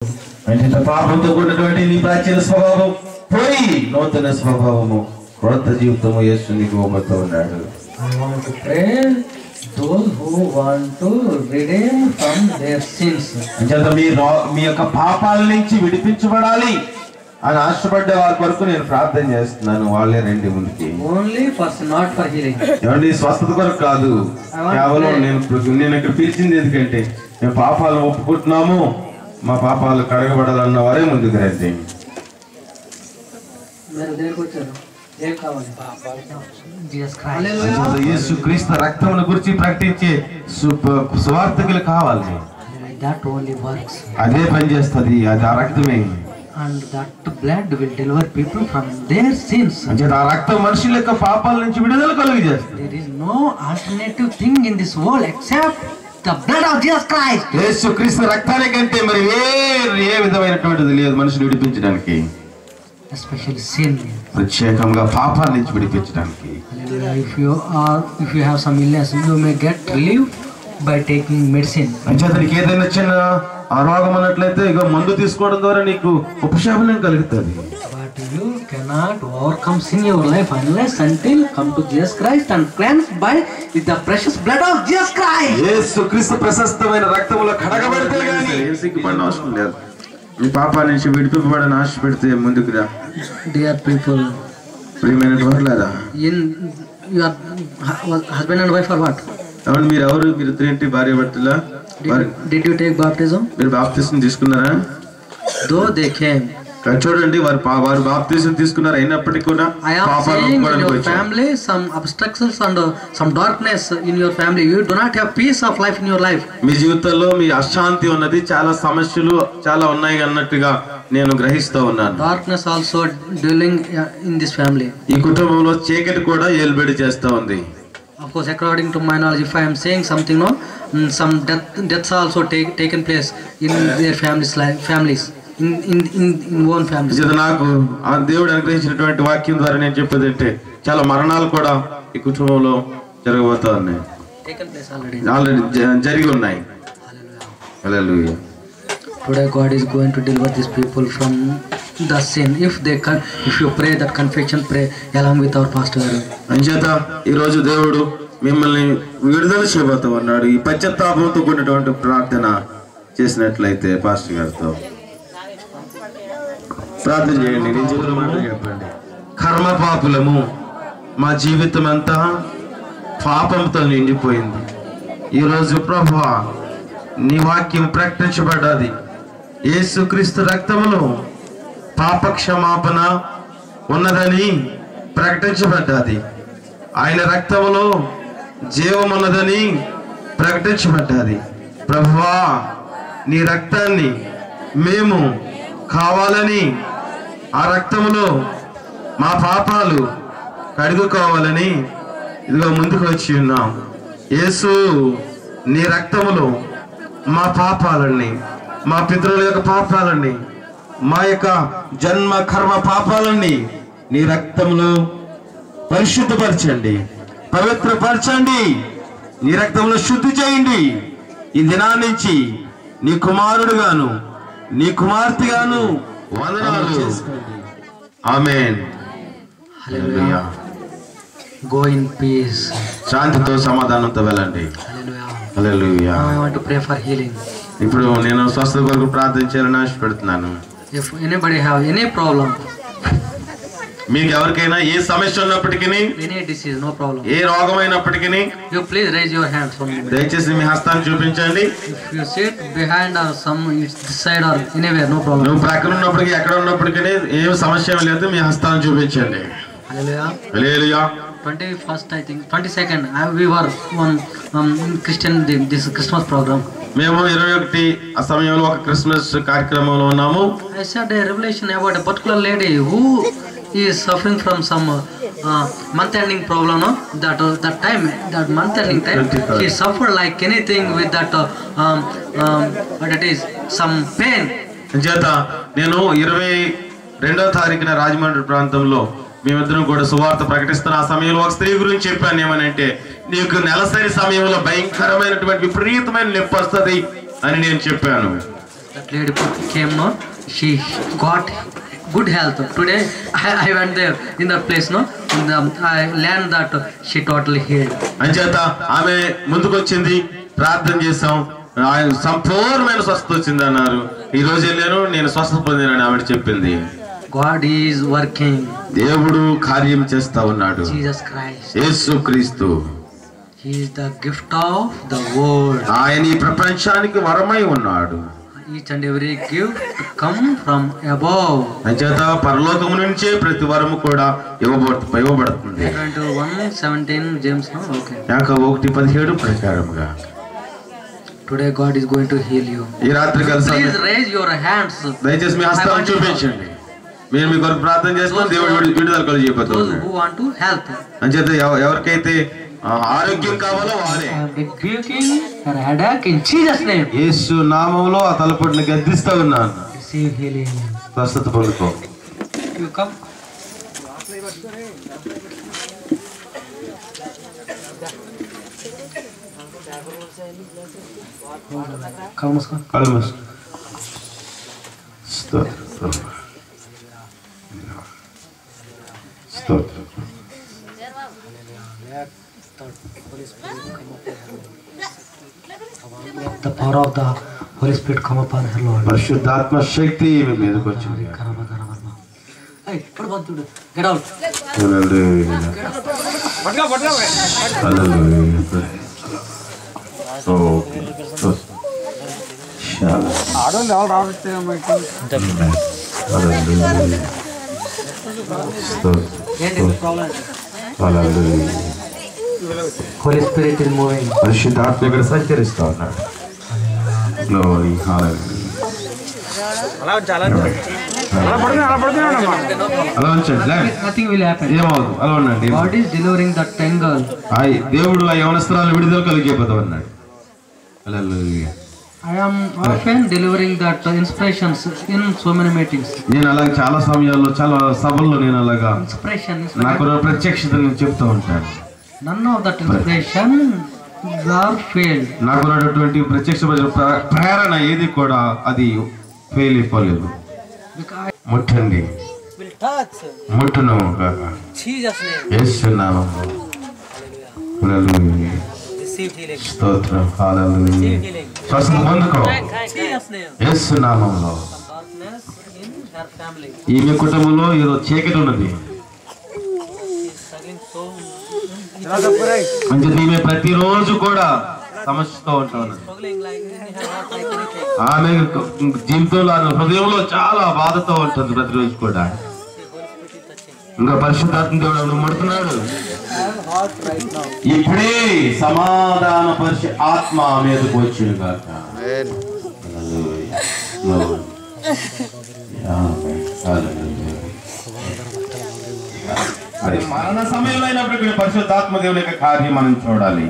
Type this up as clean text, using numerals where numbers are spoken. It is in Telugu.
అంటే పాపంతో కూడినటువంటి నీ ప్రాచీన స్వభావం పోయి నూతన స్వభావము క్రొత్త జీవితము యేసు నీకు ఇవ్వబోతూ ఉన్నాడు. I want to pray those who want to redeem from their sins. అంటే మీ యొక్క పాపాల నుంచి విడిపించబడాలి అని ఆశపడ్డ వారి కొరకు నేను ప్రార్థన చేస్తున్నాను. వాళ్ళే రండి ముందుకి. Only for not for healing. ఏమండి స్వస్థత కొరకు కాదు, కేవలం నేను ఇక్కడ పిలిచింది ఎందుకంటే మేము పాపాలు ఒప్పుకుంటున్నాము, మా పాపాలు కడగబడాలన్న వారే ముందుకు రండి. యేసు క్రీస్తు రక్తమును గురించి ప్రకటించే సువార్తికులు కావాలి. అదే పని చేస్తుంది, అది ఆ రక్తమే. And that blood will deliver people from their sins. అంటే ఆ రక్తం మనుషుల యొక్క పాపాల నుంచి విడుదల కలుగజేస్తుంది. There is no alternative thing in this world except the blood of Jesus Christ. యేసు క్రీస్తు రక్తానికి కంటే మరి ఏ విధమైనటువంటిది లేదు మనుషులు విడిపించడానికి, especially sin. ప్రత్యేకంగా పాపాల నుంచి విడిపించడానికి. If you have some illness, you may get relief by taking medicine. అంటే అతనికి ఏదైనా చిన్న ఆ రోగం అన్నట్లయితే ఇక మందు తీసుకోవడం ద్వారా నీకు ఉపశమనం కలుగుతుంది. But you cannot overcome sin in your life unless until come to Jesus Christ and cleansed by the precious blood of Jesus Christ. యేసు క్రీస్తు ప్రశస్తమైన రక్తములో కడగబడితే గాని సిగ్గుపడిన అవసరం లేదు. నీ పాపాల నుంచి విడిపింపబడని ఆశ పెడితే ముందుకు రా. Dear people, ప్రియమైన వారులారా, in your husband and wife or what? అవును, మీరు ఎవరు? మీరు ఇద్దరేంటి భార్య భర్తలా? Did you take baptism? మీరు బాప్తిసం తీసుకున్నారా? Though they came, చూడండి వారు బాప్తిసం తీసుకున్నారు, అయినప్పటికీ కూడా I am saying in your family some obstructions and some darkness in your family. You do not have peace of life in your life. మీ జీవితంలో మీ అశాంతి ఉన్నది, చాలా సమస్యలు చాలా ఉన్నాయి అన్నట్టుగా నేను గ్రహిస్తూ ఉన్నాను. Darkness also dwelling in this family. ఈ కుటుంబంలో చీకటి కూడా ఏలుబడి చేస్తూ ఉంది. Of course, according to my knowledge, if I am saying something, no, some deaths also taken place in their families, in one family. నాకు ఆ దేవుడు అనుగ్రహించినటువంటి వాక్యం ద్వారా నేను చెప్పేది అంటే చాలా మరణాలు కూడా ఈ కుటుంబంలో జరగబోతా ఉన్నాయి, Taken place already. ఆల్రెడీ జరిగి ఉన్నాయి. హల్లెలూయా. Today, God is going to deliver these people from the sin. If you pray that confession, pray along with our pastor. అంచేత ఈ రోజు దేవుడు మిమ్మల్ని విడుదల చేయబోతూ ఉన్నాడు. ఈ పశ్చాత్తాపంతో కూడినటువంటి ప్రార్థన చేసినట్లయితే పాస్టర్ గారితో ప్రార్థన చేయండి. నీ జీవితం మాట చెప్పండి. కర్మ పాపులము, మా జీవితం అంతా పాపంతో నిండిపోయింది. ఈరోజు ప్రభువా నీ వాక్యం ప్రకటించబడ్డది. యేసుక్రీస్తు రక్తములో పాప క్షమాపణ ఉన్నదని ప్రకటించబడ్డది. ఆయన రక్తములో జీవం ఉన్నదని ప్రకటించబడ్డది. ప్రభువా నీ రక్తాన్ని మేము కావాలని, ఆ రక్తములో మా పాపాలు కడుగుకోవాలని ఇదిగో ముందుకు వచ్చి ఉన్నాం. యేసు నీ రక్తములో మా పాపాలని, మా పితరుల యొక్క పాపాలని, మా యొక్క జన్మ కర్మ పాపాలని నీ రక్తంలో పరిశుద్ధపరచండి, పవిత్రపరచండి, నీ రక్తంలో శుద్ధి చేయండి. ఈ దినా నుంచి నీ కుమారుడుగాను నీ కుమార్తెగాను వందనాలు చేసుకోండి. ఆమేన్. హల్లెలూయా. Go in peace. శాంతితో సమాధానంతో వెళ్ళండి. Hallelujah. Hallelujah. Now I want to pray for healing. ఇప్పుడు నేను స్వస్థత కొరకు ప్రార్థించాలని ఆశపడుతున్నాను. If anybody have any problem, మీకు ఎవరికైనా ఏ సమస్య ఉన్నప్పటికీ, any disease, no problem. A రోగమైనప్పటికీ You please raise your hands for me. దయచేసి మీ హస్తాన్ని చూపించండి. If you sit behind or some this side or anywhere, no problem. నువ్వు ప్రక్కన ఉన్నప్పటికీ ఎక్కడ ఉన్నప్పటికీ ఏం సమస్య ఏమి లేదు, మీ హస్తాన్ని చూపించండి. Hallelujah. Hallelujah. 21st, I think 22nd, we were on Christian this Christmas program. మేము 21 ఆ సమయంలో ఒక క్రిస్మస్ కార్యక్రమంలో ఉన్నాము. I said a revelation about a particular lady who is suffering from some month ending problem, no? That time, that month ending time, he suffered like anything with that what it is, some pain. చేత నేను 22వ తారీఖున రాజమండ్రి ప్రాంతంలో మేమిద్దరం కూడా సువార్త ప్రకటిస్తున్న ఆ సమయంలో ఒక స్త్రీ గురించి చెప్పాను. ఏమనంటే, నీకు నెలసరి సమయంలో భయంకరమైనటువంటి విపరీతమైన నొప్పి వస్తుంది అని నేను చెప్పాను. That lady came, no? She got good health. Today I went there in that place, no? I learned that she totally healed. అంచేత ఆమె ముందుకు వచ్చింది, ప్రార్థన చేసాం, ఆయన సంపూర్ణమైన స్వస్థత వచ్చింది అన్నారు. ఈ రోజు వెళ్ళాను, నేను స్వస్థత పొందినని ఆమె చెప్పింది. God is working. దేవుడు కార్యం చేస్తా ఉన్నాడు. Jesus Christ. యేసుక్రీస్తు. He is the gift of the world. ఆయన ఈ ప్రపంచానికి వరమై ఉన్నాడు. Each and every gift come from above. అంచేత పరలోకము నుంచే ప్రతి వరము కూడా ఇవ్వబడుతుంది. 1:17 James, no? Okay. యాకోబు 1:17 ప్రకారముగా. Today God is going to heal you. ఈ రాత్రి కలిసి Please raise your hands. దయచేసి మీ హస్తాలను చూపించండి. మీరు మీ కొరకు ప్రార్థన చేసుకొని దేవుడు విడుదల కలుగజేయబోతున్నాడు. Who want to help? అంచేత ఎవరికైతే ఆరోగ్యం కావాలో వారే rebuking your headache in Jesus name. యేసు నామములో ఆ తలపొడిని గద్దిస్తా ఉన్నాను. Receive healing. స్వస్థత పొందుకో. You come. కళ్ళు మూసుకో. స్తోత్రం. The power of the Holy Spirit come upon her, Lord. పరిశుద్ధాత్మ శక్తి ఈమె మీదకి వచ్చింది. Hey, what about you? Get out. హల్లెలూయా. హల్లెలూయా. ఆడోళ్ళు ఎవరు రావట్లేదు. Holy Spirit is moving. పరిశుద్ధాత్మ ఇక్కడ సంచరిస్తా ఉన్నాడు. గ్లోరీ. హల్లెలూయా. అలా ఉంచండి. Nothing will happen. ఏమవుతుంది? అలా ఉండండి. God is delivering that tangle. దేవుడు ఆ యవనస్త్రాలను విడుదల కలిగిపోతా ఉన్నాడు. హల్లెలూయా. I am often delivering that inspirations in so many meetings. నేను అలాగే చాలా సమయాల్లో చాలా సభల్లో నేను అలాగా Inspiration. నాకు ప్రత్యక్షత నేను చెప్తూ ఉంటాను. None of that inspiration are failed. నాకు ఉన్నటువంటి ప్రత్యక్ష ప్రేరణ ఏది కూడా అది ఫెయిల్ అయిపోలేదు. ముట్టండి. ముట్టును యేసు నామములో. హల్లెలూయా. స్తోత్రం. హల్లెలూయా. స్వస్థత పొందుకో యేసు నామములో. ఈమె కుటుంబంలో ఏదో చీకటి ఉన్నది. అంటే ఈమె ప్రతిరోజు కూడా సమస్యతో ఉంటా ఉన్నది. ఆమె జీవితంలో హృదయంలో చాలా బాధతో ఉంటుంది ప్రతిరోజు కూడా. ఇంకా పరిశుద్ధాత్మ దేవుడు ముడుతున్నాడు. ఇప్పుడే సమాధాన పరిశు ఆత్మ మీదకు వచ్చింది కాక. మరణ సమయంలో అయినప్పుడు పరిశుద్ధాత్మ దేవుని యొక్క కార్యం మనం చూడాలి.